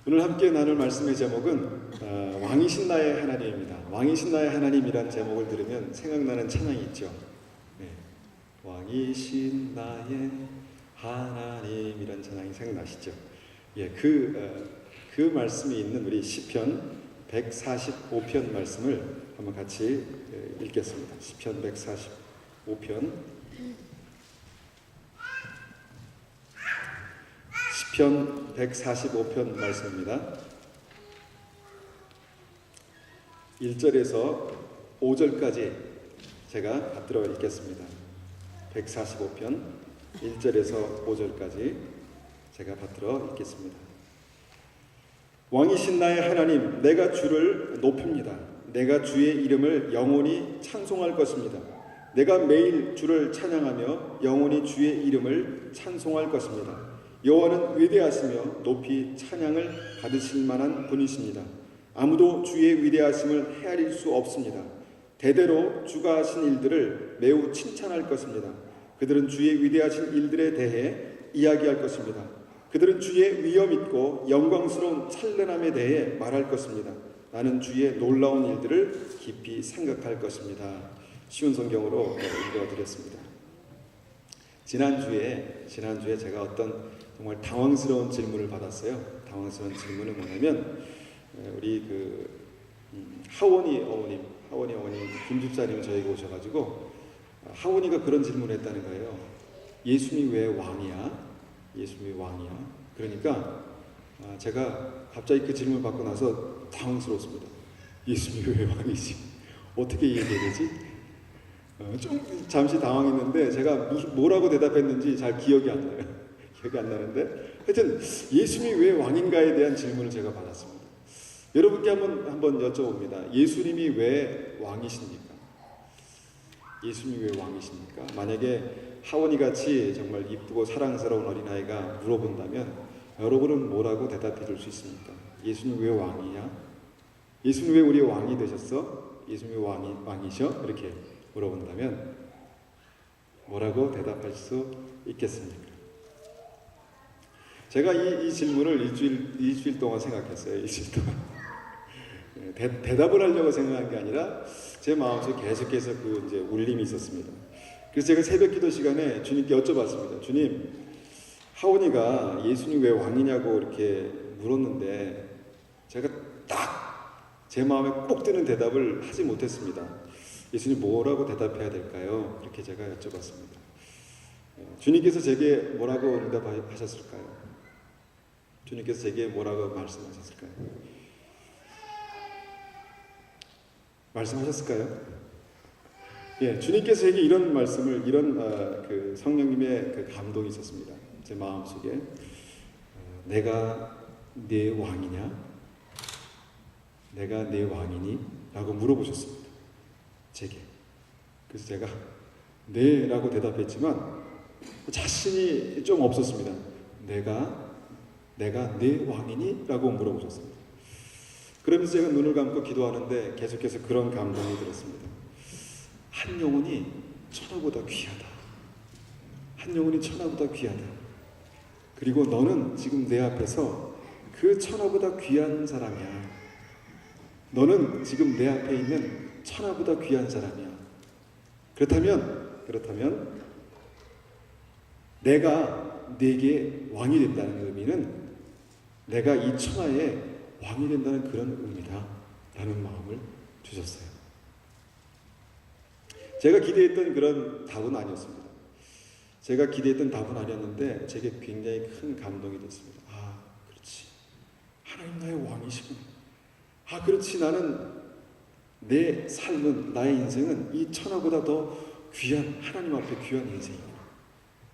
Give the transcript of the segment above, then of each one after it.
오늘 함께 나눌 말씀의 제목은 왕이신 나의 하나님입니다. 왕이신 나의 하나님이란 제목을 들으면 생각나는 찬양이 있죠. 네. 왕이신 나의 하나님이란 찬양이 생각나시죠? 예, 그 말씀이 있는 우리 시편 145편 말씀을 한번 같이 읽겠습니다. 시편 145편 시편 145편 말씀입니다. 1절에서 5절까지 제가 받들어 읽겠습니다. 145편 1절에서 5절까지 제가 받들어 읽겠습니다. 왕이신 나의 하나님, 내가 주를 높입니다. 내가 주의 이름을 영원히 찬송할 것입니다. 내가 매일 주를 찬양하며 영원히 주의 이름을 찬송할 것입니다. 여호와는 위대하시며 높이 찬양을 받으실 만한 분이십니다. 아무도 주의 위대하심을 헤아릴 수 없습니다. 대대로 주가 하신 일들을 매우 칭찬할 것입니다. 그들은 주의 위대하신 일들에 대해 이야기할 것입니다. 그들은 주의 위엄 있고 영광스러운 찬란함에 대해 말할 것입니다. 나는 주의 놀라운 일들을 깊이 생각할 것입니다. 쉬운 성경으로 읽어드렸습니다. 지난주에 제가 어떤 정말 당황스러운 질문을 받았어요. 당황스러운 질문은 뭐냐면 우리 하원이 어머님 김집사님 저에게 오셔가지고 하원이가 그런 질문을 했다는 거예요. 예수님이 왜 왕이야? 예수님이 왕이야? 그러니까 제가 갑자기 그 질문을 받고 나서 당황스러웠습니다. 예수님이 왜 왕이지? 어떻게 이해해야 되지? 좀 잠시 당황했는데 제가 뭐라고 대답했는지 잘 기억이 안 나요. 기억이 안 나는데 하여튼 예수님이 왜 왕인가에 대한 질문을 제가 받았습니다. 여러분께 한번 여쭤봅니다. 예수님이 왜 왕이십니까? 예수님이 왜 왕이십니까? 만약에 하원이 같이 정말 이쁘고 사랑스러운 어린아이가 물어본다면 여러분은 뭐라고 대답해 줄 수 있습니까? 예수님 왜 왕이야? 예수님 왜 우리 왕이 되셨어? 예수님이 왕이셔? 이렇게 물어본다면 뭐라고 대답할 수 있겠습니까? 제가 이 질문을 일주일 동안 생각했어요. 일주일 동안. 대답을 하려고 생각한 게 아니라 제 마음속에 계속해서 이제 울림이 있었습니다. 그래서 제가 새벽 기도 시간에 주님께 여쭤봤습니다. 주님, 하원이가 예수님 왜 왕이냐고 이렇게 물었는데 제가 딱 제 마음에 꼭 드는 대답을 하지 못했습니다. 예수님 뭐라고 대답해야 될까요? 이렇게 제가 여쭤봤습니다. 주님께서 제게 뭐라고 응답하셨을까요? 주님께서 제게 뭐라고 말씀하셨을까요? 말씀하셨을까요? 예, 주님께서 제게 이런 말씀을, 이런 성령님의 감동이 있었습니다. 제 마음속에 내가 네 왕이냐? 내가 네 왕이니? 라고 물어보셨습니다. 제게. 그래서 제가 네 라고 대답했지만 자신이 좀 없었습니다. 내가 네 왕이니? 라고 물어보셨습니다. 그러면서 제가 눈을 감고 기도하는데 계속해서 그런 감동이 들었습니다. 한 영혼이 천하보다 귀하다. 한 영혼이 천하보다 귀하다. 그리고 너는 지금 내 앞에서 그 천하보다 귀한 사람이야. 너는 지금 내 앞에 있는 천하보다 귀한 사람이야. 그렇다면 내가 네게 왕이 된다는 의미는 내가 이 천하의 왕이 된다는 그런 의미다 라는 마음을 주셨어요. 제가 기대했던 그런 답은 아니었습니다. 제가 기대했던 답은 아니었는데 제게 굉장히 큰 감동이 됐습니다. 그렇지. 하나님 나의 왕이시구나. 그렇지. 나는 내 삶은, 나의 인생은 이 천하보다 더 귀한, 하나님 앞에 귀한 인생이구나.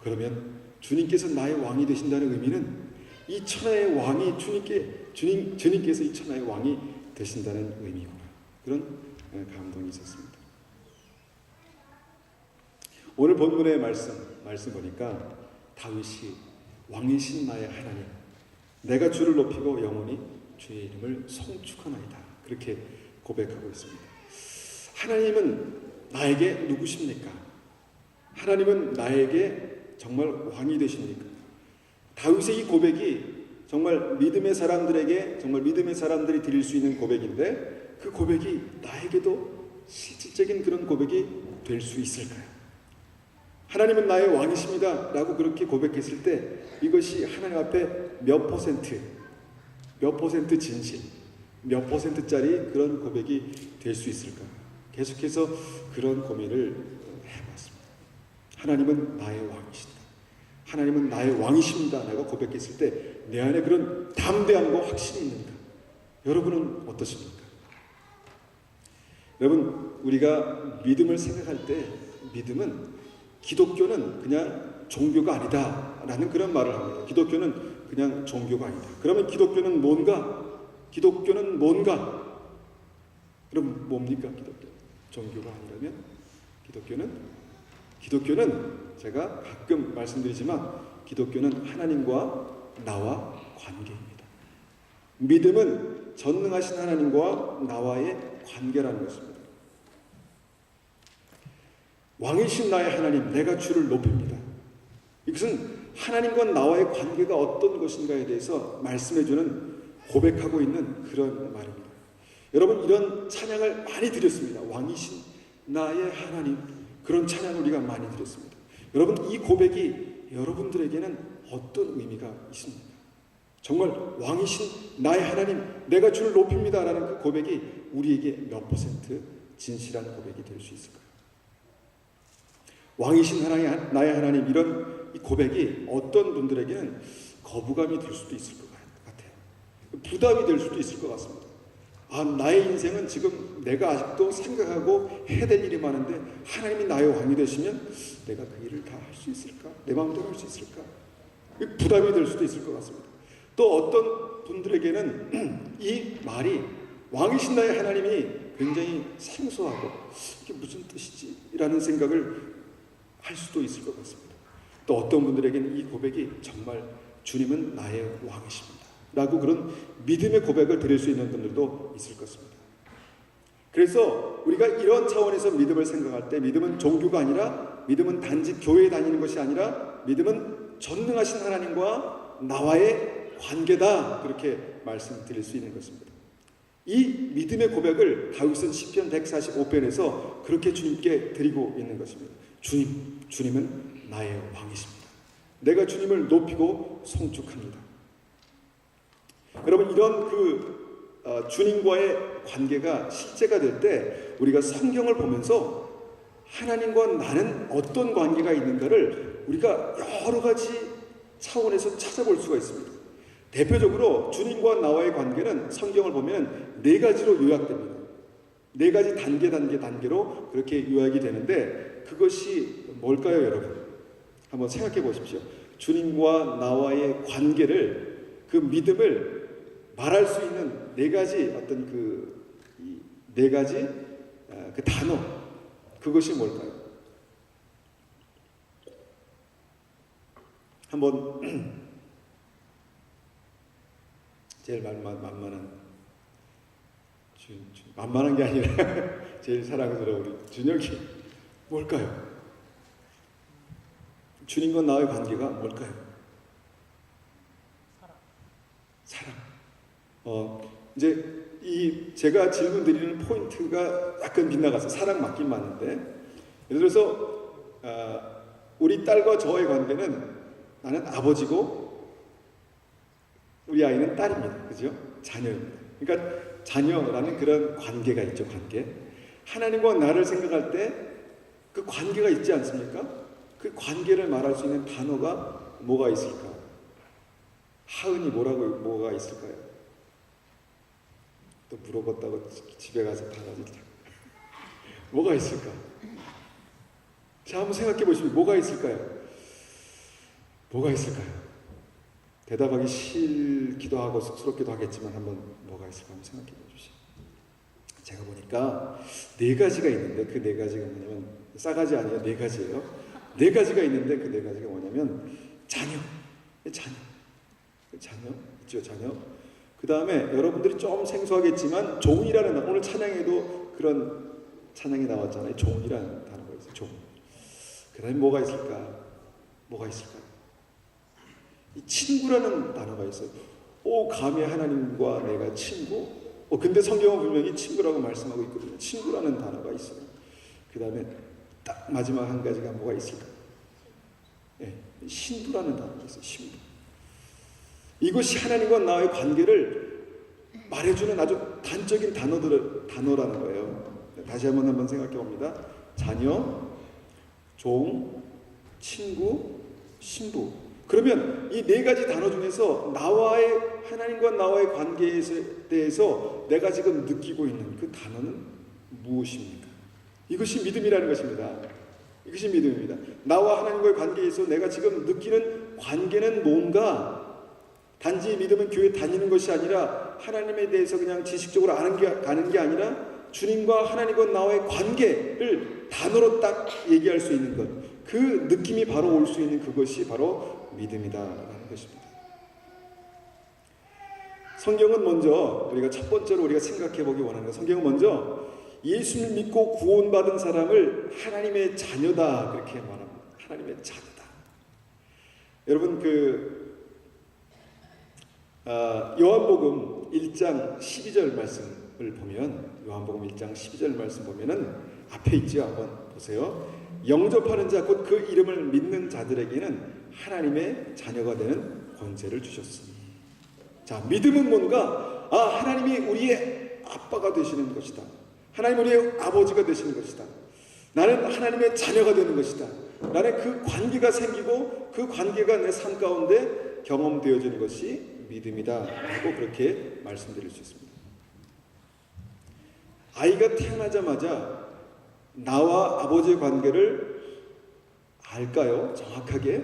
그러면 주님께서 나의 왕이 되신다는 의미는 이 천하의 왕이 주님께서 이 천하의 왕이 되신다는 의미구나. 그런 감동이 있었습니다. 오늘 본문의 말씀 보니까 다윗이 왕이신 나의 하나님, 내가 주를 높이고 영원히 주의 이름을 송축하나이다. 그렇게 고백하고 있습니다. 하나님은 나에게 누구십니까? 하나님은 나에게 정말 왕이 되십니까? 다윗의 이 고백이 정말 믿음의 사람들에게 정말 믿음의 사람들이 드릴 수 있는 고백인데 그 고백이 나에게도 실질적인 그런 고백이 될 수 있을까요? 하나님은 나의 왕이십니다 라고 그렇게 고백했을 때 이것이 하나님 앞에 몇 퍼센트 진실, 몇 퍼센트짜리 그런 고백이 될 수 있을까? 계속해서 그런 고민을 해봤습니다. 하나님은 나의 왕이시다. 하나님은 나의 왕이십니다. 내가 고백했을 때 내 안에 그런 담대함과 확신이 있는가? 여러분은 어떠십니까? 여러분, 우리가 믿음을 생각할 때 믿음은 기독교는 그냥 종교가 아니다 라는 그런 말을 합니다. 기독교는 그냥 종교가 아니다. 그러면 기독교는 뭔가? 기독교는 뭔가? 그럼 뭡니까? 기독교? 종교가 아니라면? 기독교는 제가 가끔 말씀드리지만 기독교는 하나님과 나와 관계입니다. 믿음은 전능하신 하나님과 나와의 관계라는 것입니다. 왕이신 나의 하나님, 내가 주를 높입니다. 이것은 하나님과 나와의 관계가 어떤 것인가에 대해서 말씀해주는 고백하고 있는 그런 말입니다. 여러분, 이런 찬양을 많이 드렸습니다. 왕이신 나의 하나님, 그런 찬양을 우리가 많이 드렸습니다. 여러분, 이 고백이 여러분들에게는 어떤 의미가 있습니까? 정말 왕이신 나의 하나님, 내가 주를 높입니다 라는 그 고백이 우리에게 몇 퍼센트 진실한 고백이 될 수 있을까요? 왕이신 나의 하나님, 이런 이 고백이 어떤 분들에게는 거부감이 될 수도 있을 것 같아요. 부담이 될 수도 있을 것 같습니다. 나의 인생은 지금 내가 아직도 생각하고 해야 될 일이 많은데 하나님이 나의 왕이 되시면 내가 그 일을 다 할 수 있을까? 내 마음대로 할 수 있을까? 부담이 될 수도 있을 것 같습니다. 또 어떤 분들에게는 이 말이 왕이신 나의 하나님이 굉장히 생소하고 이게 무슨 뜻이지? 라는 생각을 할 수도 있을 것 같습니다. 또 어떤 분들에게는 이 고백이 정말 주님은 나의 왕이십니다 라고 그런 믿음의 고백을 드릴 수 있는 분들도 있을 것입니다. 그래서 우리가 이런 차원에서 믿음을 생각할 때 믿음은 종교가 아니라, 믿음은 단지 교회에 다니는 것이 아니라 믿음은 전능하신 하나님과 나와의 관계다, 그렇게 말씀드릴 수 있는 것입니다. 이 믿음의 고백을 다윗은 시편 145편에서 그렇게 주님께 드리고 있는 것입니다. 주님은 나의 왕이십니다. 내가 주님을 높이고 송축합니다. 여러분, 이런 주님과의 관계가 실제가 될 때 우리가 성경을 보면서 하나님과 나는 어떤 관계가 있는가를 우리가 여러 가지 차원에서 찾아볼 수가 있습니다. 대표적으로 주님과 나와의 관계는 성경을 보면 4가지로 요약됩니다. 4가지 단계로 그렇게 요약이 되는데 그것이 뭘까요, 여러분? 한번 생각해 보십시오. 주님과 나와의 관계를, 그 믿음을 말할 수 있는 4가지 어떤 그 4가지 그 단어, 그것이 뭘까요? 한번 제일 만만한 게 아니라 제일 사랑스러운 우리 준혁이 뭘까요? 주님과 나의 관계가 뭘까요? 사랑. 이제 제가 질문 드리는 포인트가 약간 빗나가서 사랑 맞긴 맞는데, 예를 들어서 우리 딸과 저의 관계는 나는 아버지고 우리 아이는 딸입니다. 그죠? 자녀입니다. 그러니까 자녀라는 그런 관계가 있죠. 관계. 하나님과 나를 생각할 때 그 관계가 있지 않습니까? 그 관계를 말할 수 있는 단어가 뭐가 있을까? 하은이 뭐가 있을까요? 또 물어봤다고 집에 가서 다 가지고 뭐가 있을까? 자, 한번 생각해 보시면 뭐가 있을까요? 뭐가 있을까요? 대답하기 싫기도 하고 쑥스럽기도 하겠지만 한번 뭐가 있을까 한번 생각해 보십시오. 제가 보니까 4가지가 있는데 그 4가지가 뭐냐면, 싸가지 아니에요. 4가지예요. 4가지가 있는데 그 4가지가 뭐냐면 자녀 있죠. 자녀. 그 다음에 여러분들이 좀 생소하겠지만 종이라는, 오늘 찬양에도 그런 찬양이 나왔잖아요. 종이라는 단어가 있어요. 종. 그 다음에 뭐가 있을까요? 이 친구라는 단어가 있어요. 감히 하나님과 내가 친구? 근데 성경은 분명히 친구라고 말씀하고 있거든요. 친구라는 단어가 있어요. 그 다음에 딱 마지막 한 가지가 뭐가 있을까? 신부라는 단어가 있어요. 신부. 이것이 하나님과 나의 관계를 말해주는 아주 단적인 단어라는 거예요. 다시 한번 생각해 봅니다. 자녀, 종, 친구, 신부. 그러면 이 네 가지 단어 중에서 하나님과 나와의 관계에 대해서 내가 지금 느끼고 있는 그 단어는 무엇입니까? 이것이 믿음이라는 것입니다. 이것이 믿음입니다. 나와 하나님과의 관계에서 내가 지금 느끼는 관계는 뭔가, 단지 믿음은 교회 다니는 것이 아니라 하나님에 대해서 그냥 지식적으로 가는 게 아니라 주님과 하나님과 나와의 관계를 단어로 딱 얘기할 수 있는 것, 그 느낌이 바로 올 수 있는 그것이 바로 믿음이다라는 것입니다. 성경은 먼저 우리가 첫 번째로 우리가 생각해 보기 원하는 것, 성경은 먼저 예수를 믿고 구원받은 사람을 하나님의 자녀다 그렇게 말합니다. 하나님의 자녀다. 여러분 요한복음 1장 12절 말씀을 보면, 요한복음 1장 12절 말씀 보면은 앞에 있죠. 한번 보세요. 영접하는 자 곧 그 이름을 믿는 자들에게는 하나님의 자녀가 되는 권세를 주셨으니. 자, 믿음은 뭔가? 하나님이 우리의 아빠가 되시는 것이다. 하나님 우리의 아버지가 되시는 것이다. 나는 하나님의 자녀가 되는 것이다. 나는 그 관계가 생기고 그 관계가 내 삶 가운데 경험되어지는 것이 믿음이다 라고 그렇게 말씀드릴 수 있습니다. 아이가 태어나자마자 나와 아버지의 관계를 알까요? 정확하게?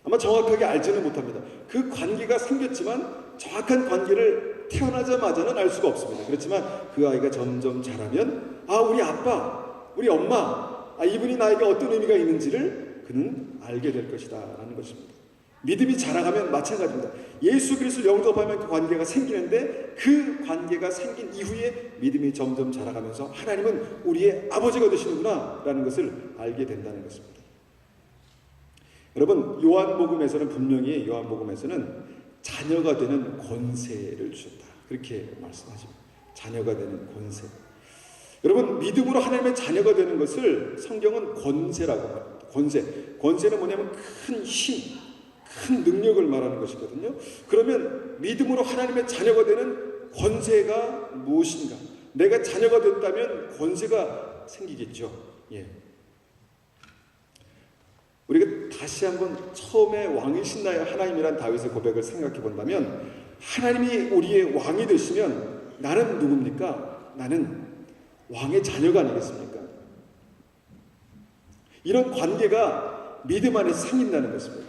아마 정확하게 알지는 못합니다. 그 관계가 생겼지만 정확한 관계를 태어나자마자는 알 수가 없습니다. 그렇지만 그 아이가 점점 자라면 우리 아빠, 우리 엄마, 이분이 나에게 어떤 의미가 있는지를 그는 알게 될 것이다 라는 것입니다. 믿음이 자라가면 마찬가지입니다. 예수 그리스도를 영접하면 그 관계가 생기는데, 그 관계가 생긴 이후에 믿음이 점점 자라가면서 하나님은 우리의 아버지가 되시는구나 라는 것을 알게 된다는 것입니다. 여러분, 요한복음에서는 분명히 자녀가 되는 권세를 주셨다 그렇게 말씀하십니다. 자녀가 되는 권세. 여러분, 믿음으로 하나님의 자녀가 되는 것을 성경은 권세라고 합니다. 권세는 뭐냐면 큰 힘, 큰 능력을 말하는 것이거든요. 그러면 믿음으로 하나님의 자녀가 되는 권세가 무엇인가? 내가 자녀가 됐다면 권세가 생기겠죠. 우리가 다시 한번 처음에 왕이신 나의 하나님이란 다윗의 고백을 생각해 본다면, 하나님이 우리의 왕이 되시면 나는 누굽니까? 나는 왕의 자녀가 아니겠습니까? 이런 관계가 믿음 안에서 생긴다는 것입니다.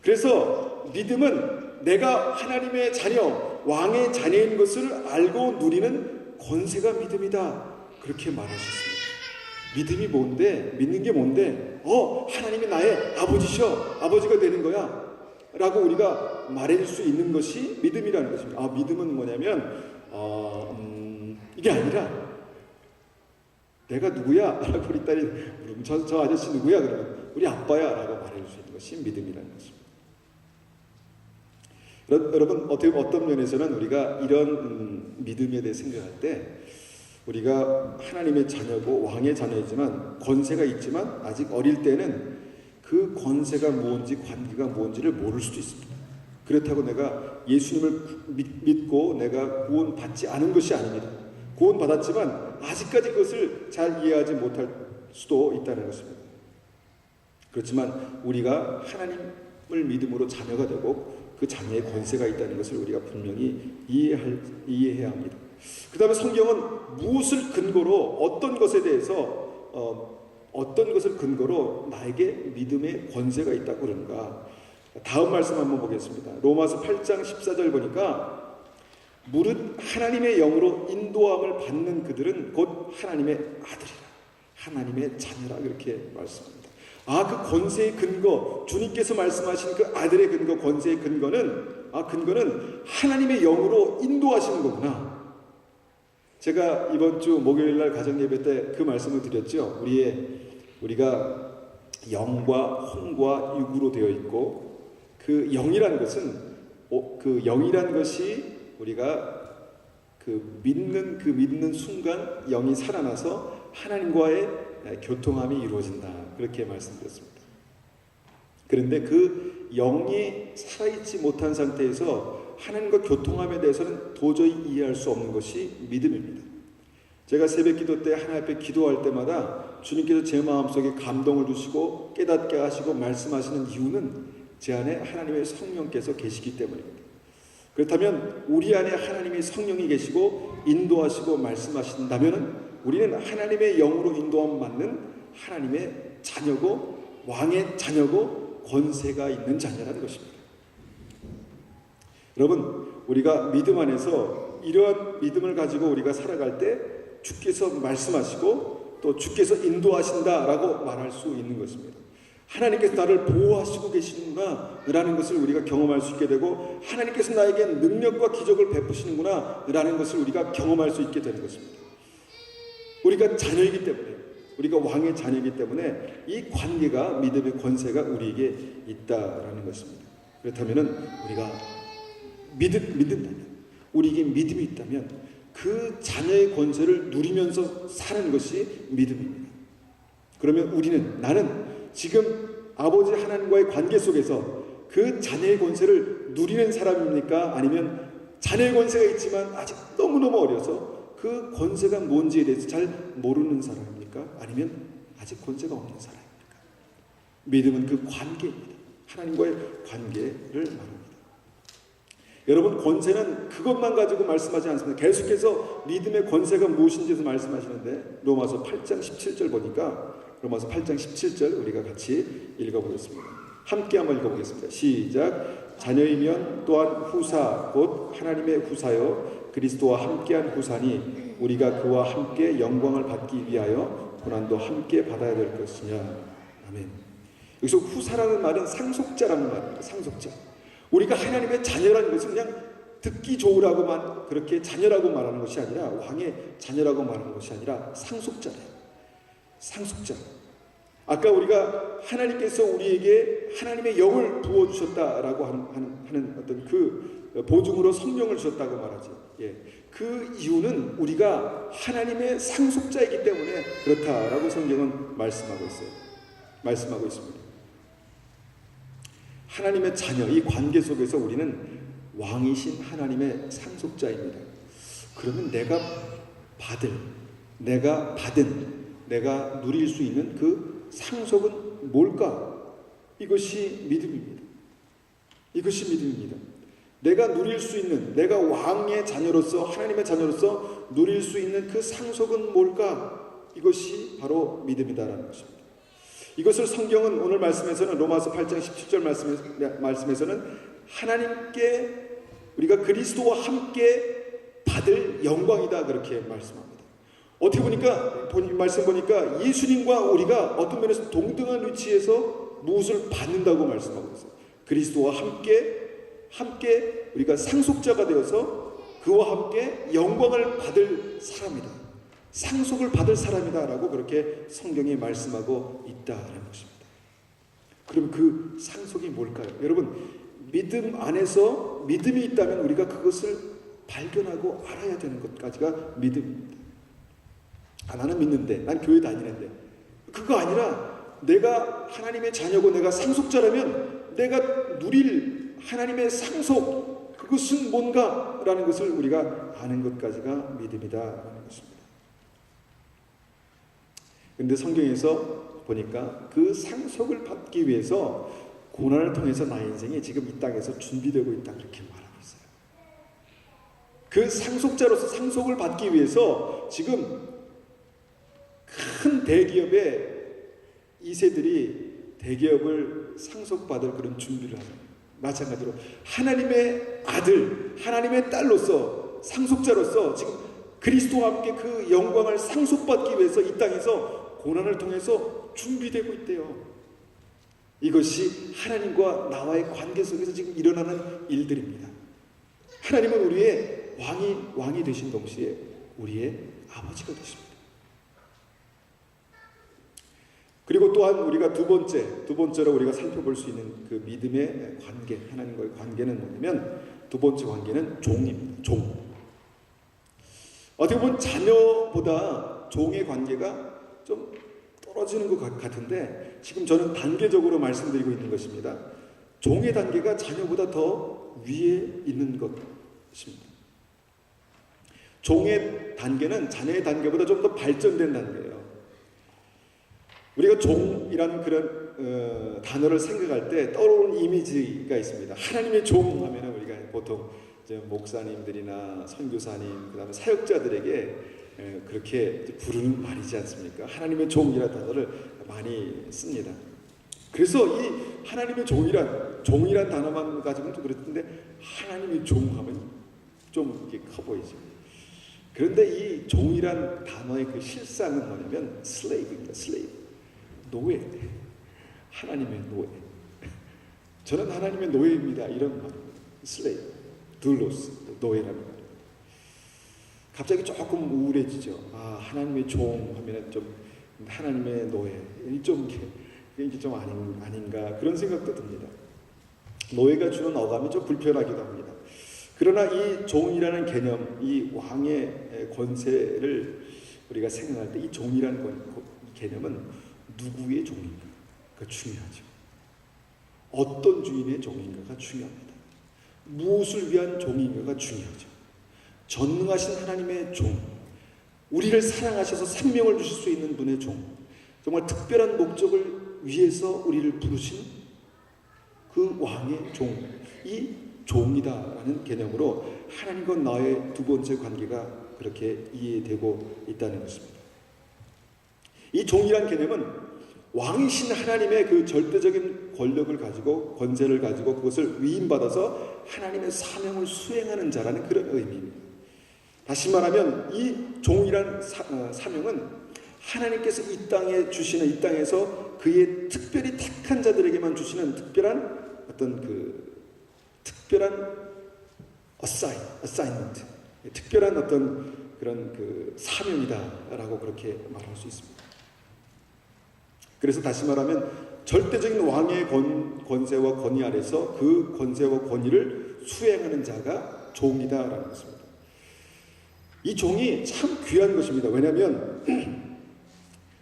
그래서 믿음은 내가 하나님의 자녀, 왕의 자녀인 것을 알고 누리는 권세가 믿음이다 그렇게 말하셨습니다. 믿음이 뭔데? 믿는 게 뭔데? 하나님이 나의 아버지셔, 아버지가 되는 거야 라고 우리가 말해줄 수 있는 것이 믿음이라는 것입니다. 믿음은 뭐냐면 이게 아니라 내가 누구야? 라고 우리 딸이 물으면 저 아저씨 누구야? 그러면 우리 아빠야 라고 말해줄 수 있는 것이 믿음이라는 것입니다. 여러분, 어떤 면에서는 우리가 이런 믿음에 대해 생각할 때, 우리가 하나님의 자녀고 왕의 자녀이지만 권세가 있지만 아직 어릴 때는 그 권세가 뭔지 관계가 뭔지를 모를 수도 있습니다. 그렇다고 내가 예수님을 믿고 내가 구원받지 않은 것이 아닙니다. 구원받았지만 아직까지 그것을 잘 이해하지 못할 수도 있다는 것입니다. 그렇지만 우리가 하나님을 믿음으로 자녀가 되고 그 자녀의 권세가 있다는 것을 우리가 분명히 이해해야 합니다. 그 다음에 성경은 무엇을 근거로, 어떤 것에 대해서 어떤 것을 근거로 나에게 믿음의 권세가 있다고 그러는가? 다음 말씀 한번 보겠습니다. 로마서 8장 14절 보니까 무릇 하나님의 영으로 인도함을 받는 그들은 곧 하나님의 아들이라, 하나님의 자녀라 그렇게 말씀합니다. 그 권세의 근거, 주님께서 말씀하신 그 아들의 근거, 권세의 근거는 하나님의 영으로 인도하시는 거구나. 제가 이번 주 목요일 날 가정 예배 때 그 말씀을 드렸죠. 우리가 영과 혼과 육으로 되어 있고, 그 영이라는 것은 그 영이란 것이 우리가 그 믿는 순간 영이 살아나서 하나님과의 교통함이 이루어진다. 그렇게 말씀드렸습니다. 그런데 그 영이 살아있지 못한 상태에서 하나님과 교통함에 대해서는 도저히 이해할 수 없는 것이 믿음입니다. 제가 새벽기도 때 하나님 앞에 기도할 때마다 주님께서 제 마음속에 감동을 주시고 깨닫게 하시고 말씀하시는 이유는 제 안에 하나님의 성령께서 계시기 때문입니다. 그렇다면 우리 안에 하나님의 성령이 계시고 인도하시고 말씀하신다면 우리는 하나님의 영으로 인도함 받는 하나님의 자녀고 왕의 자녀고 권세가 있는 자녀라는 것입니다. 여러분, 우리가 믿음 안에서 이러한 믿음을 가지고 우리가 살아갈 때 주께서 말씀하시고 또 주께서 인도하신다라고 말할 수 있는 것입니다. 하나님께서 나를 보호하시고 계시는구나 라는 것을 우리가 경험할 수 있게 되고 하나님께서 나에게 능력과 기적을 베푸시는구나 라는 것을 우리가 경험할 수 있게 되는 것입니다. 우리가 자녀이기 때문에, 우리가 왕의 자녀이기 때문에 이 관계가, 믿음의 권세가 우리에게 있다라는 것입니다. 그렇다면 우리가 믿는다면, 우리에게 믿음이 있다면 그 자녀의 권세를 누리면서 사는 것이 믿음입니다. 그러면 나는 지금 아버지 하나님과의 관계 속에서 그 자녀의 권세를 누리는 사람입니까? 아니면 자녀의 권세가 있지만 아직 너무너무 어려서 그 권세가 뭔지에 대해서 잘 모르는 사람입니까? 아니면 아직 권세가 없는 사람입니까? 믿음은 그 관계입니다. 하나님과의 관계를 말합니다. 여러분, 권세는 그것만 가지고 말씀하지 않습니다. 계속해서 믿음의 권세가 무엇인지에서 말씀하시는데 로마서 8장 17절 보니까 로마서 8장 17절 우리가 같이 읽어보겠습니다. 함께 한번 읽어보겠습니다. 시작. 자녀이면 또한 후사 곧 하나님의 후사요 그리스도와 함께한 후사니 우리가 그와 함께 영광을 받기 위하여 고난도 함께 받아야 될 것이냐. 아멘. 여기서 후사라는 말은 상속자라는 말입니다. 상속자. 우리가 하나님의 자녀라는 것은 그냥 듣기 좋으라고만 그렇게 자녀라고 말하는 것이 아니라 왕의 자녀라고 말하는 것이 아니라 상속자래요. 상속자. 아까 우리가 하나님께서 우리에게 하나님의 영을 부어주셨다라고 하는 어떤 그 보증으로 성령을 주셨다고 말하지. 예. 그 이유는 우리가 하나님의 상속자이기 때문에 그렇다라고 성경은 말씀하고 있습니다. 하나님의 자녀, 이 관계 속에서 우리는 왕이신 하나님의 상속자입니다. 그러면 내가 내가 누릴 수 있는 그 상속은 뭘까? 이것이 믿음입니다. 내가 누릴 수 있는, 내가 왕의 자녀로서, 하나님의 자녀로서 누릴 수 있는 그 상속은 뭘까? 이것이 바로 믿음이다라는 것입니다. 이것을 성경은 오늘 말씀에서는 로마서 8장 17절 말씀에서는 하나님께 우리가 그리스도와 함께 받을 영광이다 그렇게 말씀합니다. 어떻게 보니까 말씀 보니까 예수님과 우리가 어떤 면에서 동등한 위치에서 무엇을 받는다고 말씀하고 있어요. 그리스도와 함께 우리가 상속자가 되어서 그와 함께 영광을 받을 사람이다. 상속을 받을 사람이다라고 그렇게 성경이 말씀하고 있다라는 것입니다. 그럼 그 상속이 뭘까요? 여러분, 믿음 안에서 믿음이 있다면 우리가 그것을 발견하고 알아야 되는 것까지가 믿음입니다. 나는 믿는데, 난 교회 다니는데, 그거 아니라 내가 하나님의 자녀고 내가 상속자라면 내가 누릴 하나님의 상속, 그것은 뭔가라는 것을 우리가 아는 것까지가 믿음이다라는 것입니다. 그런데 성경에서 보니까 그 상속을 받기 위해서 고난을 통해서 나의 인생이 지금 이 땅에서 준비되고 있다 그렇게 말하고 있어요. 그 상속자로서 상속을 받기 위해서 지금 큰 대기업의 2세들이 대기업을 상속받을 그런 준비를 하죠. 마찬가지로 하나님의 아들, 하나님의 딸로서 상속자로서 지금 그리스도와 함께 그 영광을 상속받기 위해서 이 땅에서 고난을 통해서 준비되고 있대요. 이것이 하나님과 나와의 관계 속에서 지금 일어나는 일들입니다. 하나님은 우리의 왕이 되신 동시에 우리의 아버지가 되십니다. 그리고 또한 우리가 두 번째로 우리가 살펴볼 수 있는 그 믿음의 관계, 하나님과의 관계는 뭐냐면 두 번째 관계는 종입니다. 종. 어떻게 보면 자녀보다 종의 관계가 좀 떨어지는 것 같은데 지금 저는 단계적으로 말씀드리고 있는 것입니다. 종의 단계가 자녀보다 더 위에 있는 것입니다. 종의 단계는 자녀의 단계보다 좀 더 발전된 단계예요. 우리가 종이라는 그런 단어를 생각할 때 떠오르는 이미지가 있습니다. 하나님의 종 하면은 우리가 보통 이제 목사님들이나 선교사님, 그다음에 사역자들에게 그렇게 부르는 말이지 않습니까? 하나님의 종이라는 단어를 많이 씁니다. 그래서 이 하나님의 종이란 단어만 가지고는 좀 그렇던데 하나님의 종하면 좀 이렇게 커 보이죠. 그런데 이 종이란 단어의 그 실상은 뭐냐면 슬레이브입니다. 슬레이브. 노예. 하나님의 노예. 저는 하나님의 노예입니다. 이런 말입니다. 슬레이브. 둘로스. 노예라는 말. 갑자기 조금 우울해지죠. 아, 하나님의 종 하면 좀 하나님의 노예. 이게 좀 아닌가 그런 생각도 듭니다. 노예가 주는 어감이 좀 불편하기도 합니다. 그러나 이 종이라는 개념, 이 왕의 권세를 우리가 생각할 때 이 종이라는 개념은 누구의 종인가? 그 중요하죠. 어떤 주인의 종인가가 중요합니다. 무엇을 위한 종인가가 중요하죠. 전능하신 하나님의 종, 우리를 사랑하셔서 생명을 주실 수 있는 분의 종, 정말 특별한 목적을 위해서 우리를 부르신 그 왕의 종, 이 종이다라는 개념으로 하나님과 나의 두 번째 관계가 그렇게 이해되고 있다는 것입니다. 이 종이란 개념은 왕이신 하나님의 그 절대적인 권력을 가지고 권세를 가지고 그것을 위임받아서 하나님의 사명을 수행하는 자라는 그런 의미입니다. 다시 말하면 이 종이란 사명은 하나님께서 이 땅에 주시는, 이 땅에서 그의 특별히 택한 자들에게만 주시는 특별한 assignment, 특별한 어떤 그런 그 사명이다라고 그렇게 말할 수 있습니다. 그래서 다시 말하면 절대적인 왕의 권세와 권위 아래서 그 권세와 권위를 수행하는 자가 종이다라는 것입니다. 이 종이 참 귀한 것입니다. 왜냐하면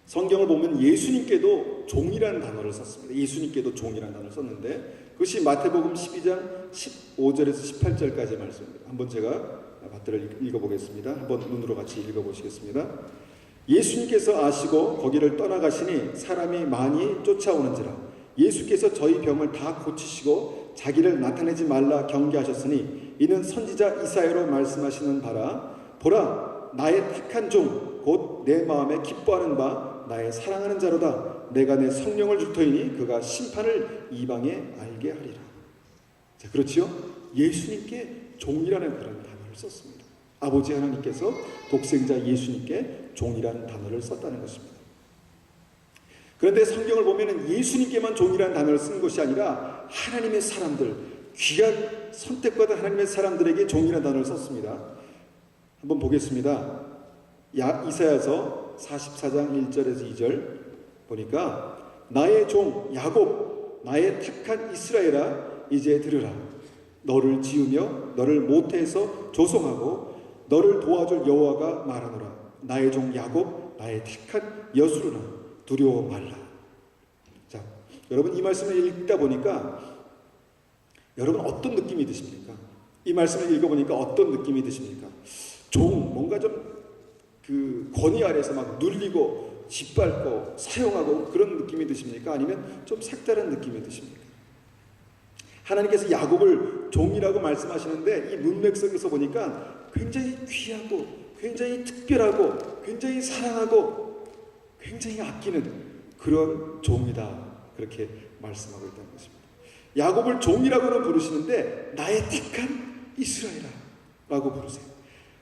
성경을 보면 예수님께도 종이라는 단어를 썼습니다. 예수님께도 종이라는 단어를 썼는데 그것이 마태복음 12장 15절에서 18절까지의 말씀입니다. 한번 제가 받들어 읽어보겠습니다. 한번 눈으로 같이 읽어보시겠습니다. 예수님께서 아시고 거기를 떠나가시니 사람이 많이 쫓아오는지라 예수께서 저희 병을 다 고치시고 자기를 나타내지 말라 경계하셨으니 이는 선지자 이사야로 말씀하시는 바라 보라 나의 택한 종 곧 내 마음에 기뻐하는 바 나의 사랑하는 자로다 내가 내 성령을 줄 터이니 그가 심판을 이방에 알게 하리라. 자, 그렇지요? 예수님께 종이라는 그런 단어를 썼습니다. 아버지 하나님께서 독생자 예수님께 종이라는 단어를 썼다는 것입니다. 그런데 성경을 보면 예수님께만 종이라는 단어를 쓴 것이 아니라 하나님의 사람들, 귀한 선택받은 하나님의 사람들에게 종이라는 단어를 썼습니다. 한번 보겠습니다. 이사야서 44장 1절에서 2절 보니까 나의 종 야곱 나의 택한 이스라엘아 이제 들으라. 너를 지으며 너를 모태에서 조성하고 너를 도와줄 여호와가 말하노라. 나의 종 야곱 나의 택한 여수르나 두려워 말라. 자, 여러분 이 말씀을 읽다 보니까 여러분 어떤 느낌이 드십니까? 이 말씀을 읽어보니까 어떤 느낌이 드십니까? 종, 뭔가 좀 그 권위 아래서 막 눌리고 짓밟고 사용하고 그런 느낌이 드십니까? 아니면 좀 색다른 느낌이 드십니까? 하나님께서 야곱을 종이라고 말씀하시는데 이 문맥 속에서 보니까 굉장히 귀하고 굉장히 특별하고 굉장히 사랑하고 굉장히 아끼는 그런 종이다 그렇게 말씀하고 있다는 것입니다. 야곱을 종이라고는 부르시는데 나의 택한 이스라엘아 라고 부르세요.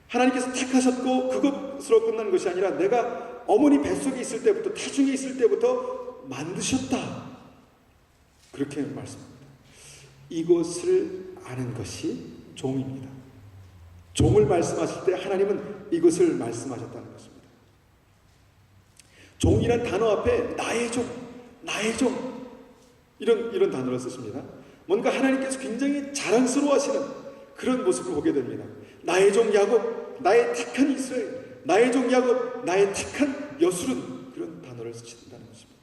하나님께서 택하셨고 그것으로 끝난 것이 아니라 내가 어머니 뱃속에 있을 때부터 태중에 있을 때부터 만드셨다 그렇게 말씀합니다. 이것을 아는 것이 종입니다. 종을 말씀하실 때 하나님은 이것을 말씀하셨다는 것입니다. 종이란 단어 앞에 나의 종, 나의 종 이런 단어를 쓰십니다. 뭔가 하나님께서 굉장히 자랑스러워하시는 그런 모습을 보게 됩니다. 나의 종 야곱, 나의 택한 이스라엘, 나의 종 야곱, 나의 택한 여수른, 그런 단어를 쓰신다는 것입니다.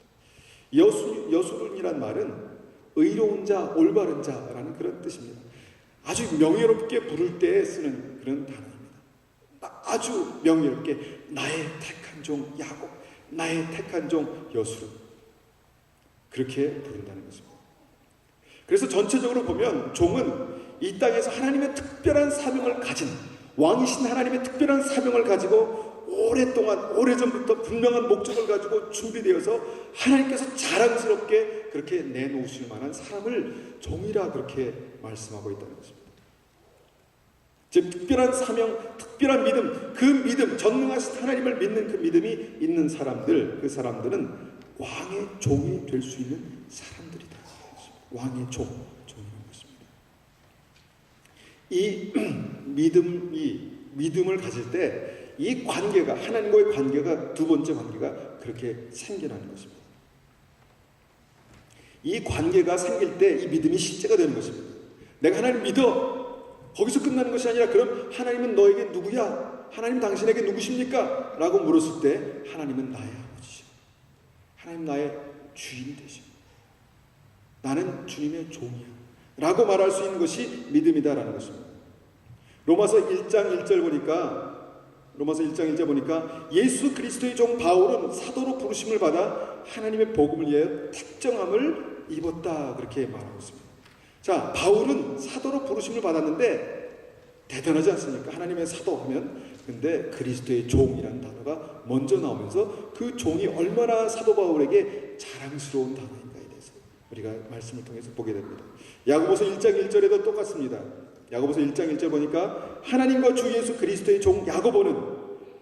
여수른이란 말은 의로운 자, 올바른 자라는 그런 뜻입니다. 아주 명예롭게 부를 때 쓰는 그런 단어입니다. 아주 명예롭게 나의 택한 종 야곱, 나의 택한 종 여수른, 그렇게 부른다는 것입니다. 그래서 전체적으로 보면 종은 이 땅에서 하나님의 특별한 사명을 가진, 왕이신 하나님의 특별한 사명을 가지고 오랫동안, 오래전부터 분명한 목적을 가지고 준비되어서 하나님께서 자랑스럽게 그렇게 내놓으실 만한 사람을 종이라 그렇게 말씀하고 있다는 것입니다. 즉 특별한 사명, 특별한 믿음, 그 믿음, 전능하신 하나님을 믿는 그 믿음이 있는 사람들, 그 사람들은 왕의 종이 될 수 있는 사람들이다. 왕의 종이라는 것입니다. 이 믿음을 가질 때 이 관계가, 하나님과의 관계가, 두 번째 관계가 그렇게 생겨나는 것입니다. 이 관계가 생길 때 이 믿음이 실제가 되는 것입니다. 내가 하나님 믿어, 거기서 끝나는 것이 아니라, 그럼 하나님은 너에게 누구야? 하나님 당신에게 누구십니까? 라고 물었을 때 하나님은 나의 아버지시오, 하나님 나의 주인 되시오, 나는 주님의 종이야 라고 말할 수 있는 것이 믿음이다라는 것입니다. 로마서 1장 1절 보니까 예수 그리스도의 종 바울은 사도로 부르심을 받아 하나님의 복음을 위하여 택정함을 입었다, 그렇게 말하고 있습니다. 자, 바울은 사도로 부르심을 받았는데 대단하지 않습니까? 하나님의 사도 하면. 근데 그리스도의 종이라는 단어가 먼저 나오면서 그 종이 얼마나 사도 바울에게 자랑스러운 단어인가에 대해서 우리가 말씀을 통해서 보게 됩니다. 야고보서 1장 1절에도 똑같습니다. 야고보서 1장 1절 보니까 하나님과 주 예수 그리스도의 종 야고보는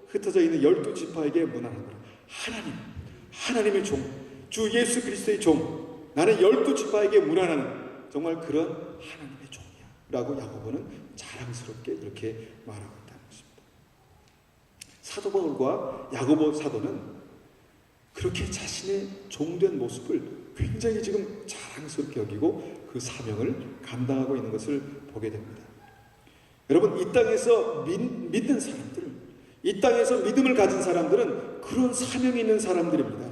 흩어져 있는 12지파에게 문안하노라. 하나님의 종, 주 예수 그리스도의 종, 나는 12지파에게 문안하는 정말 그런 하나님의 종이야 라고 야고보는 자랑스럽게 그렇게 말하고 있다는 것입니다. 사도 바울과 야고보 사도는 그렇게 자신의 종된 모습을 굉장히 지금 자랑스럽게 여기고 그 사명을 감당하고 있는 것을 보게 됩니다. 여러분, 이 땅에서 믿는 사람들, 이 땅에서 믿음을 가진 사람들은 그런 사명이 있는 사람들입니다.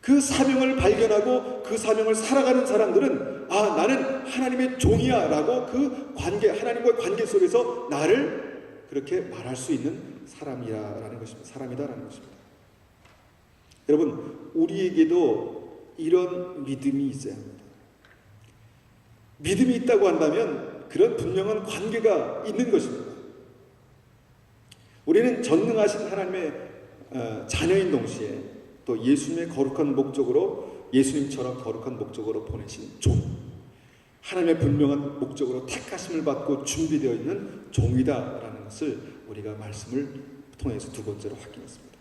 그 사명을 발견하고 그 사명을 살아가는 사람들은 나는 하나님의 종이야 라고 그 관계, 하나님과의 관계 속에서 나를 그렇게 말할 수 있는 사람이다라는 것입니다. 여러분, 우리에게도 이런 믿음이 있어야 합니다. 믿음이 있다고 한다면 그런 분명한 관계가 있는 것입니다. 우리는 전능하신 하나님의 자녀인 동시에 또 예수님의 거룩한 목적으로, 예수님처럼 거룩한 목적으로 보내신 종, 하나님의 분명한 목적으로 택하심을 받고 준비되어 있는 종이다라는 것을 우리가 말씀을 통해서 두 번째로 확인했습니다.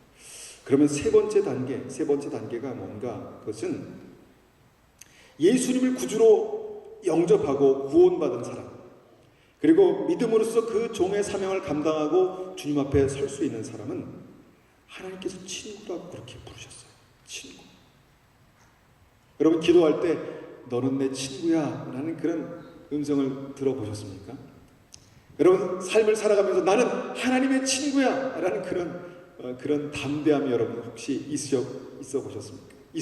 그러면 세 번째 단계가 뭔가? 그것은 예수님을 구주로 영접하고 구원받은 사람, 그리고 믿음으로써 그 종의 사명을 감당하고 주님 앞에 설 수 있는 사람은 하나님께서 친구라고 그렇게 부르셨어요. 친구. 여러분, 기도할 때 너는 내 친구야 라는 그런 음성을 들어보셨습니까? 여러분, 삶을 살아가면서 나는 하나님의 친구야 라는 그런 담대함이 여러분 혹시 있으셨습니까? 이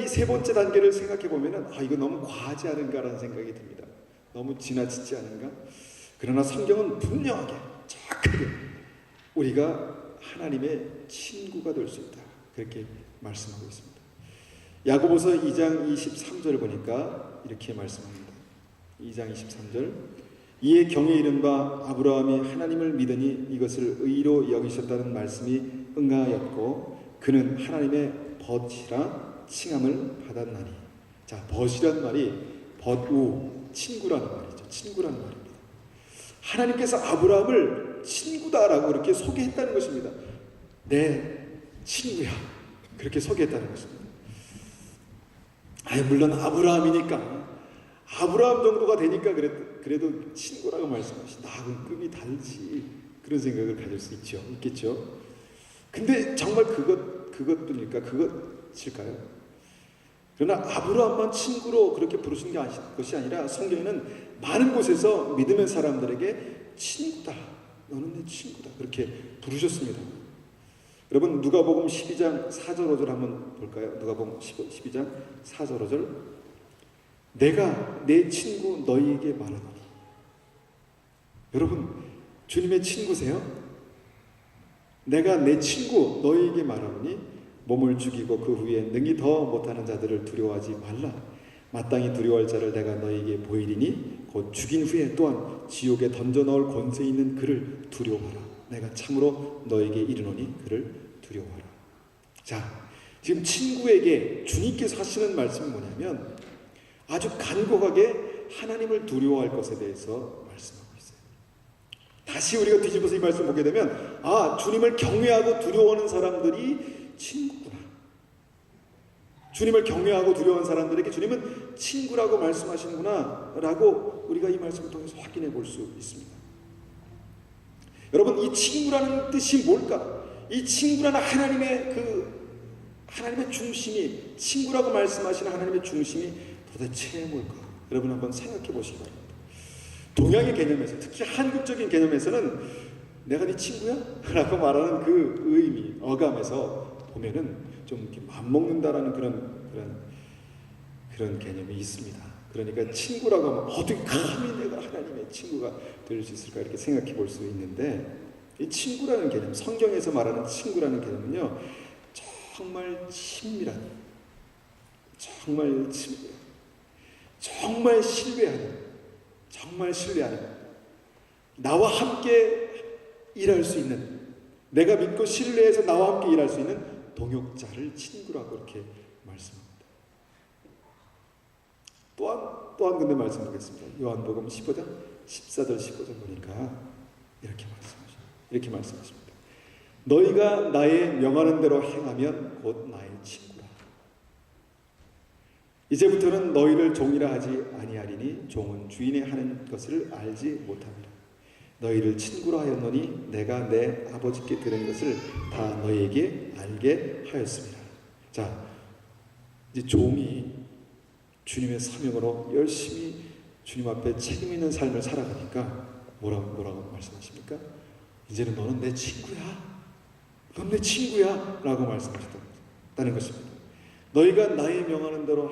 세 번째 단계를 생각해 보면은 이거 너무 과하지 않은가라는 생각이 듭니다. 너무 지나치지 않은가? 그러나 성경은 분명하게 정확하게 우리가 하나님의 친구가 될 수 있다, 그렇게 말씀하고 있습니다. 야고보서 2장 23절 보니까 이렇게 말씀합니다. 2장 23절, 이에 경에 이른 바 아브라함이 하나님을 믿으니 이것을 의로 여기셨다는 말씀이 응하였고 그는 하나님의 벗이라 칭함을 받았나니. 자, 벗이라는 말이 벗우, 친구라는 말이죠. 친구라는 말입니다. 하나님께서 아브라함을 친구다라고 그렇게 소개했다는 것입니다. 내 친구야, 그렇게 소개했다는 것입니다. 물론 아브라함이니까, 아브라함 정도가 되니까 그래도 친구라고 말씀하시. 나하고는 급이 다르지. 그런 생각을 가질 수 있겠죠. 근데 정말 그것뿐일까? 그것일까요? 그러나 아브라함만 친구로 그렇게 부르신 것이 아니라 성경에는 많은 곳에서 믿음의 사람들에게 친구다, 너는 내 친구다, 그렇게 부르셨습니다. 여러분, 누가복음 12장 4절 5절 한번 볼까요? 누가복음 12장 4절 5절. 내가 내 친구 너희에게 말하노니. 여러분, 주님의 친구세요? 내가 내 친구 너희에게 말하노니 몸을 죽이고 그 후에 능히 더 못하는 자들을 두려워하지 말라. 마땅히 두려워할 자를 내가 너희에게 보이리니 곧 죽인 후에 또한 지옥에 던져 넣을 권세 있는 그를 두려워하라. 내가 참으로 너에게 이르노니 그를 두려워하라. 자, 지금 친구에게 주님께서 하시는 말씀이 뭐냐면 아주 간곡하게 하나님을 두려워할 것에 대해서 말씀하고 있어요. 다시 우리가 뒤집어서 이 말씀 보게 되면 주님을 경외하고 두려워하는 사람들이 친구구나. 주님을 경외하고 두려워하는 사람들에게 주님은 친구라고 말씀하시는구나 라고 우리가 이 말씀을 통해서 확인해 볼 수 있습니다. 여러분, 이 친구라는 뜻이 뭘까? 이 친구라는 하나님의 중심이, 친구라고 말씀하시는 하나님의 중심이 도대체 뭘까? 여러분 한번 생각해 보시기 바랍니다. 동양의 개념에서, 특히 한국적인 개념에서는 내가 네 친구야? 라고 말하는 그 의미, 어감에서 보면은 좀 이렇게 맘먹는다라는 그런 개념이 있습니다. 그러니까 친구라고 하면 어떻게 감히 내가 하나님의 친구가 될 수 있을까 이렇게 생각해 볼 수 있는데, 이 친구라는 개념, 성경에서 말하는 친구라는 개념은요, 정말 친밀한, 정말 신뢰하는, 나와 함께 일할 수 있는, 내가 믿고 신뢰해서 나와 함께 일할 수 있는 동역자를 친구라고 이렇게 말씀합니다. 또한 근데 말씀 보겠습니다. 요한복음 15장 14절 15절 보니까 이렇게 말씀하십니다. 너희가 나의 명하는 대로 행하면 곧 나의 친구라. 이제부터는 너희를 종이라 하지 아니하리니 종은 주인이 하는 것을 알지 못함이라. 너희를 친구로 하였노니 내가 내 아버지께 들은 것을 다 너희에게 알게 하였습니다. 자, 이제 종이 주님의 사명으로 열심히 주님 앞에 책임 있는 삶을 살아가니까 뭐라고 말씀하십니까? 이제는 너는 내 친구야. 넌 내 친구야 라고 말씀하셨다는 것입니다. 너희가 나의 명하는 대로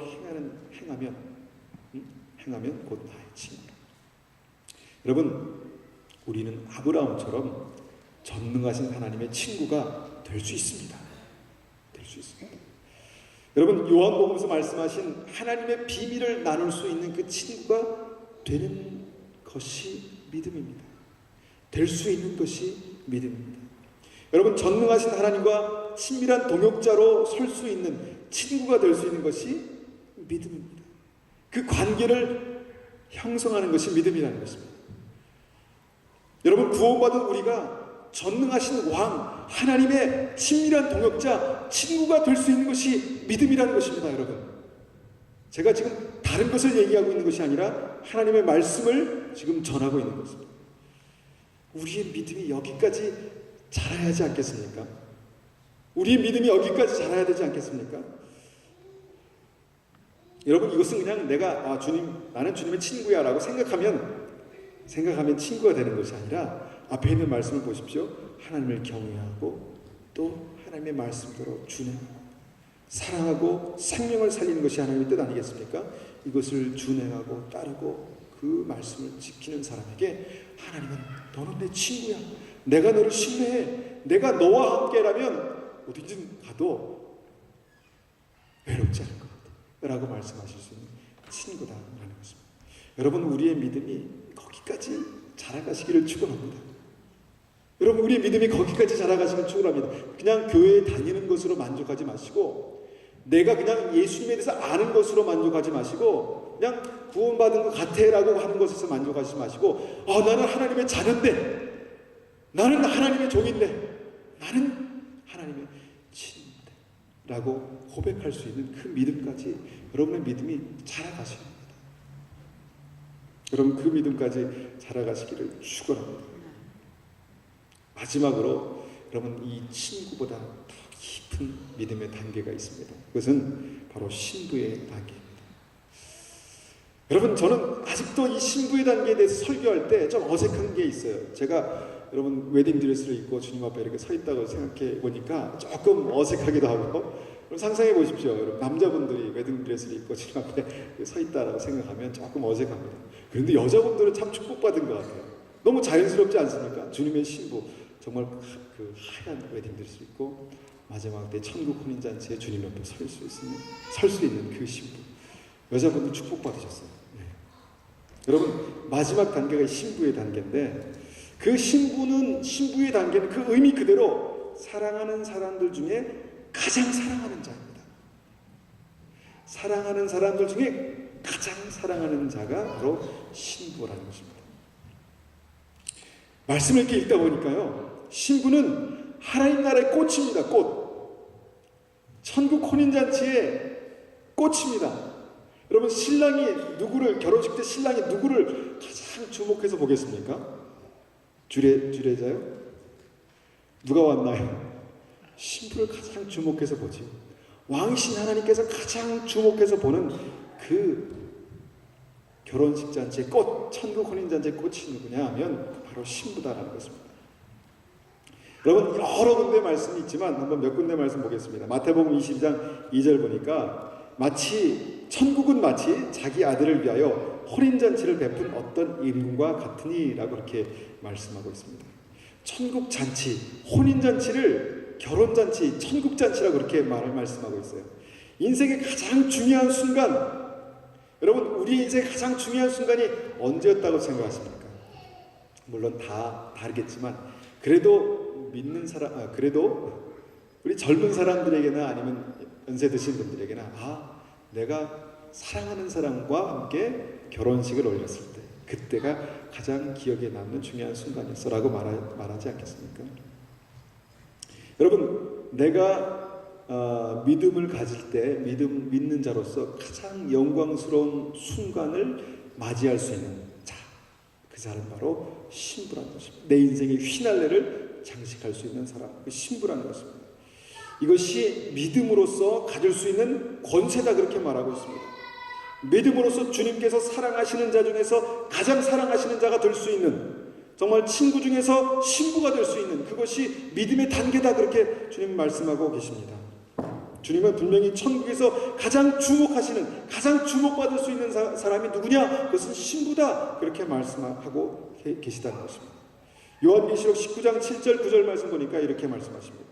행하면 곧 나의 친구라. 여러분, 우리는 아브라함처럼 전능하신 하나님의 친구가 될 수 있습니다. 여러분, 요한복음에서 말씀하신 하나님의 비밀을 나눌 수 있는 그 친구가 되는 것이 믿음입니다. 될 수 있는 것이 믿음입니다. 여러분, 전능하신 하나님과 친밀한 동역자로 설 수 있는 친구가 될 수 있는 것이 믿음입니다. 그 관계를 형성하는 것이 믿음이라는 것입니다. 여러분, 구원받은 우리가 전능하신 왕, 하나님의 친밀한 동역자, 친구가 될 수 있는 것이 믿음이라는 것입니다. 여러분, 제가 지금 다른 것을 얘기하고 있는 것이 아니라 하나님의 말씀을 지금 전하고 있는 것입니다. 우리의 믿음이 여기까지 자라야 하지 않겠습니까? 우리의 믿음이 여기까지 자라야 되지 않겠습니까? 여러분, 이것은 그냥 내가 나는 주님의 친구야 라고 생각하면 친구가 되는 것이 아니라 앞에 있는 말씀을 보십시오. 하나님을 경외하고 또 하나님의 말씀대로 준행하고 사랑하고 생명을 살리는 것이 하나님의 뜻 아니겠습니까? 이것을 준행하고 따르고 그 말씀을 지키는 사람에게 하나님은 너는 내 친구야. 내가 너를 신뢰해. 내가 너와 함께라면 어디든 가도 외롭지 않을 것 같아 라고 말씀하실 수 있는 친구다라는 것입니다. 여러분, 우리의 믿음이 거기까지 자라가시기를 축원합니다. 여러분, 우리의 믿음이 거기까지 자라가시기를 축원합니다. 그냥 교회에 다니는 것으로 만족하지 마시고, 내가 그냥 예수님에 대해서 아는 것으로 만족하지 마시고, 그냥 구원받은 것 같아라고 하는 것에서 만족하지 마시고, 나는 하나님의 자녀인데, 나는 하나님의 종인데, 나는 하나님의 친구인데 라고 고백할 수 있는 그 믿음까지 여러분의 믿음이 자라가셔야 합니다. 여러분, 그 믿음까지 자라가시기를 축원합니다. 마지막으로 여러분, 이 친구보다 더 깊은 믿음의 단계가 있습니다. 그것은 바로 신부의 단계입니다. 여러분, 저는 아직도 이 신부의 단계에 대해서 설교할 때 좀 어색한 게 있어요. 제가 여러분 웨딩드레스를 입고 주님 앞에 이렇게 서 있다고 생각해 보니까 조금 어색하기도 하고, 여러분 상상해 보십시오. 여러분, 남자분들이 웨딩드레스를 입고 주님 앞에 서 있다라고 생각하면 조금 어색합니다. 그런데 여자분들은 참 축복받은 것 같아요. 너무 자연스럽지 않습니까? 주님의 신부, 정말 그 하얀 웨딩드레스를 입고 마지막 때 천국 혼인잔치에 주님 옆에 설 수 있는 그 신부, 여자분들 축복받으셨어요. 네. 여러분, 마지막 단계가 신부의 단계인데, 그 신부의 단계는 그 의미 그대로 사랑하는 사람들 중에 가장 사랑하는 자입니다. 사랑하는 사람들 중에 가장 사랑하는 자가 바로 신부라는 것입니다. 말씀을 이렇게 읽다 보니까요, 신부는 하나님 나라의 꽃입니다. 꽃. 천국 혼인잔치의 꽃입니다. 여러분, 결혼식 때 신랑이 누구를 가장 주목해서 보겠습니까? 주례자요? 누가 왔나요? 신부를 가장 주목해서 보지. 왕이신 하나님께서 가장 주목해서 보는 그 결혼식 잔치의 꽃, 천국 혼인 잔치의 꽃이 누구냐 하면 바로 신부다라는 것입니다. 여러분, 여러 군데 말씀이 있지만 한번 몇 군데 말씀 보겠습니다. 마태복음 22장 2절 보니까 천국은 마치 자기 아들을 위하여 혼인잔치를 베푼 어떤 일꾼과 같으니라고 이렇게 말씀하고 있습니다. 천국잔치, 혼인잔치를 결혼잔치, 천국잔치라고 그렇게 말씀하고 있어요. 인생의 가장 중요한 순간, 여러분, 우리의 인생의 가장 중요한 순간이 언제였다고 생각하십니까? 물론 다 다르겠지만, 그래도 그래도 우리 젊은 사람들에게나 아니면 연세 드신 분들에게나, 내가 사랑하는 사람과 함께 결혼식을 올렸을 때, 그때가 가장 기억에 남는 중요한 순간이었어 라고 말하지 않겠습니까? 여러분, 내가 믿음을 가질 때 믿는 자로서 가장 영광스러운 순간을 맞이할 수 있는 자, 그 사람 바로 신부라는 것입니다. 내 인생의 휘날레를 장식할 수 있는 사람, 그 신부라는 것입니다. 이것이 믿음으로써 가질 수 있는 권세다, 그렇게 말하고 있습니다. 믿음으로써 주님께서 사랑하시는 자 중에서 가장 사랑하시는 자가 될 수 있는, 정말 친구 중에서 신부가 될 수 있는, 그것이 믿음의 단계다, 그렇게 주님 말씀하고 계십니다. 주님은 분명히 천국에서 가장 주목하시는, 가장 주목받을 수 있는 사람이 누구냐? 그것은 신부다, 그렇게 말씀하고 계시다는 것입니다. 요한계시록 19장 7절 9절 말씀 보니까 이렇게 말씀하십니다.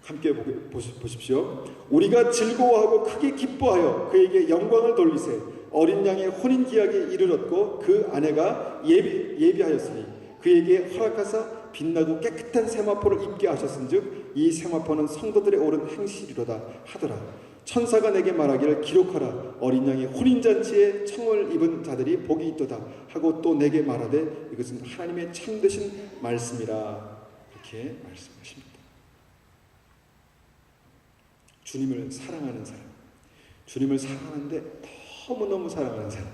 함께 보십시오. 우리가 즐거워하고 크게 기뻐하여 그에게 영광을 돌리세. 어린 양의 혼인 기약이 이르렀고 그 아내가 예비하였으니 그에게 허락하사 빛나고 깨끗한 세마포를 입게 하셨은즉 이 세마포는 성도들의 옳은 행실이로다 하더라. 천사가 내게 말하기를 기록하라. 어린 양의 혼인잔치에 청을 입은 자들이 복이 있도다 하고 또 내게 말하되 이것은 하나님의 참되신 말씀이라. 이렇게 말씀하십니다. 주님을 사랑하는 사람, 주님을 사랑하는데 너무너무 사랑하는 사람,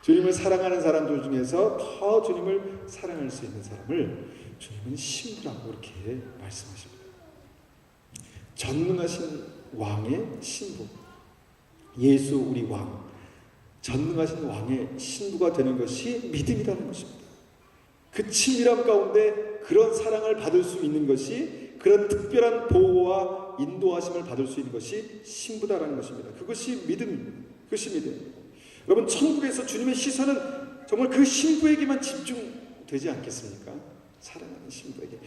주님을 사랑하는 사람들 중에서 더 주님을 사랑할 수 있는 사람을 주님은 신부라고 이렇게 말씀하십니다. 전능하신 왕의 신부, 예수 우리 왕, 전능하신 왕의 신부가 되는 것이 믿음이라는 것입니다. 그 친밀함 가운데 그런 사랑을 받을 수 있는 것이, 그런 특별한 보호와 인도하심을 받을 수 있는 것이 신부다라는 것입니다. 그것이 믿음입니다. 그것이 믿음입니다. 여러분, 천국에서 주님의 시선은 정말 그 신부에게만 집중되지 않겠습니까? 사랑하는 신부에게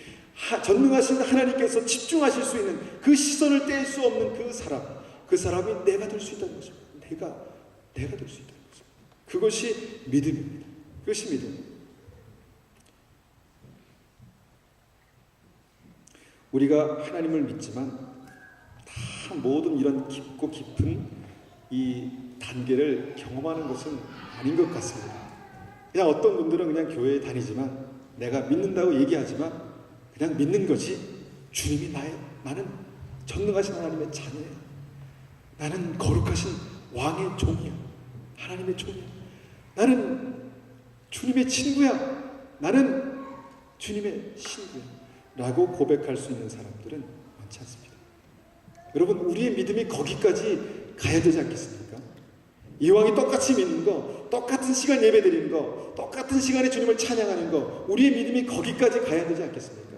전능하신 하나님께서 집중하실 수 있는 그 시선을 뗄 수 없는 그 사람이 내가 될 수 있다는 것입니다. 내가 될 수 있다는 것입니다. 그것이 믿음입니다. 그것이 믿음입니다. 우리가 하나님을 믿지만 다 모든 이런 깊고 깊은 이 단계를 경험하는 것은 아닌 것 같습니다. 그냥 어떤 분들은 그냥 교회에 다니지만, 내가 믿는다고 얘기하지만 그냥 믿는 거지, 주님이 나는 전능하신 하나님의 자녀야, 나는 거룩하신 왕의 종이야, 하나님의 종이야, 나는 주님의 친구야, 나는 주님의 신부야 라고 고백할 수 있는 사람들은 많지 않습니다. 여러분, 우리의 믿음이 거기까지 가야 되지 않겠습니까? 이왕이 똑같이 믿는 거, 똑같은 시간 예배 드리는 거, 똑같은 시간에 주님을 찬양하는 거, 우리의 믿음이 거기까지 가야 되지 않겠습니까?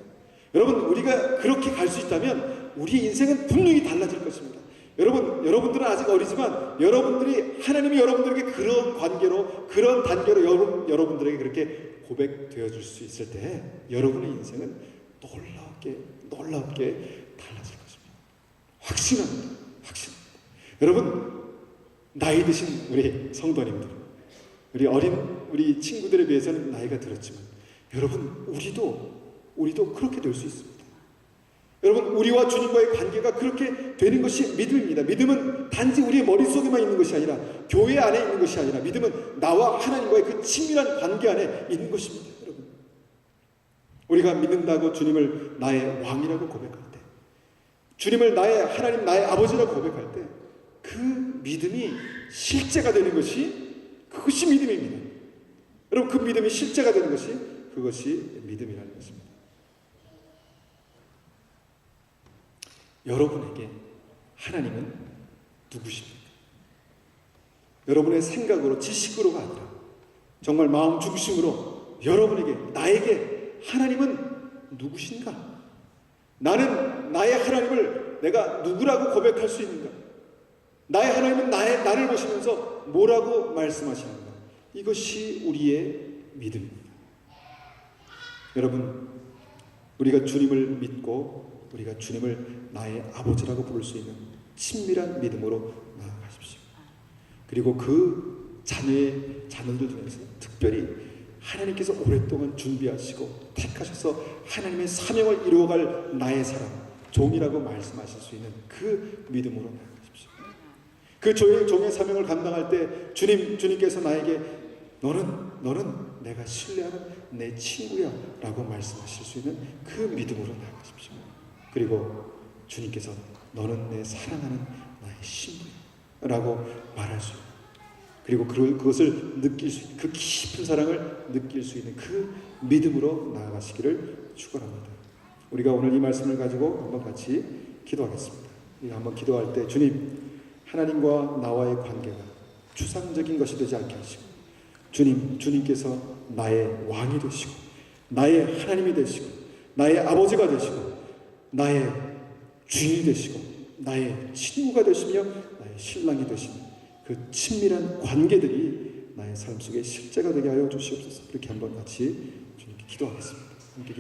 여러분, 우리가 그렇게 갈 수 있다면 우리의 인생은 분명히 달라질 것입니다. 여러분들은 아직 어리지만 여러분들이, 하나님이 여러분들에게 그런 관계로, 그런 단계로 여러분들에게 그렇게 고백되어 줄 수 있을 때 여러분의 인생은 놀랍게 달라질 것입니다. 확신합니다. 여러분, 나이 드신 우리 성도님들, 우리 친구들에 비해서는 나이가 들었지만 여러분, 우리도 그렇게 될 수 있습니다. 여러분, 우리와 주님과의 관계가 그렇게 되는 것이 믿음입니다. 믿음은 단지 우리의 머릿속에만 있는 것이 아니라, 교회 안에 있는 것이 아니라, 믿음은 나와 하나님과의 그 친밀한 관계 안에 있는 것입니다. 여러분, 우리가 믿는다고 주님을 나의 왕이라고 고백할 때, 주님을 나의 하나님, 나의 아버지라고 고백할 때, 그 믿음이 실제가 되는 그것이 믿음입니다. 여러분, 그 믿음이 실제가 되는 그것이 믿음이라는 것입니다. 여러분에게 하나님은 누구십니까? 여러분의 생각으로, 지식으로가 아니라 정말 마음 중심으로 여러분에게, 나에게 하나님은 누구신가? 나는 나의 하나님을 내가 누구라고 고백할 수 있는가? 나의 하나님은 나를 보시면서 뭐라고 말씀하시는가? 이것이 우리의 믿음입니다. 여러분, 우리가 주님을 믿고 우리가 주님을 나의 아버지라고 부를 수 있는 친밀한 믿음으로 나아가십시오. 그리고 그 자녀들 중에서 특별히 하나님께서 오랫동안 준비하시고 택하셔서 하나님의 사명을 이루어갈 나의 사람, 종이라고 말씀하실 수 있는 그 믿음으로 나아가십시오. 그 종의 사명을 감당할 때 주님께서 나에게 너는 내가 신뢰하는 내 친구야 라고 말씀하실 수 있는 그 믿음으로 나아가십시오. 그리고 주님께서 너는 내 사랑하는 나의 신부야 라고 말할 수 있는, 그리고 그것을 느낄 수 있는, 그 깊은 사랑을 느낄 수 있는 그 믿음으로 나아가시기를 축원합니다. 우리가 오늘 이 말씀을 가지고 한번 같이 기도하겠습니다. 우리가 한번 기도할 때, 주님, 하나님과 나와의 관계가 추상적인 것이 되지 않게 하시고, 주님께서 나의 왕이 되시고, 나의 하나님이 되시고, 나의 아버지가 되시고, 나의 주인이 되시고, 나의 친구가 되시며 나의 신랑이 되시는 그 친밀한 관계들이 나의 삶 속에 실제가 되게 하여 주시옵소서. 이렇게 한번 같이 주님께 기도하겠습니다. 함께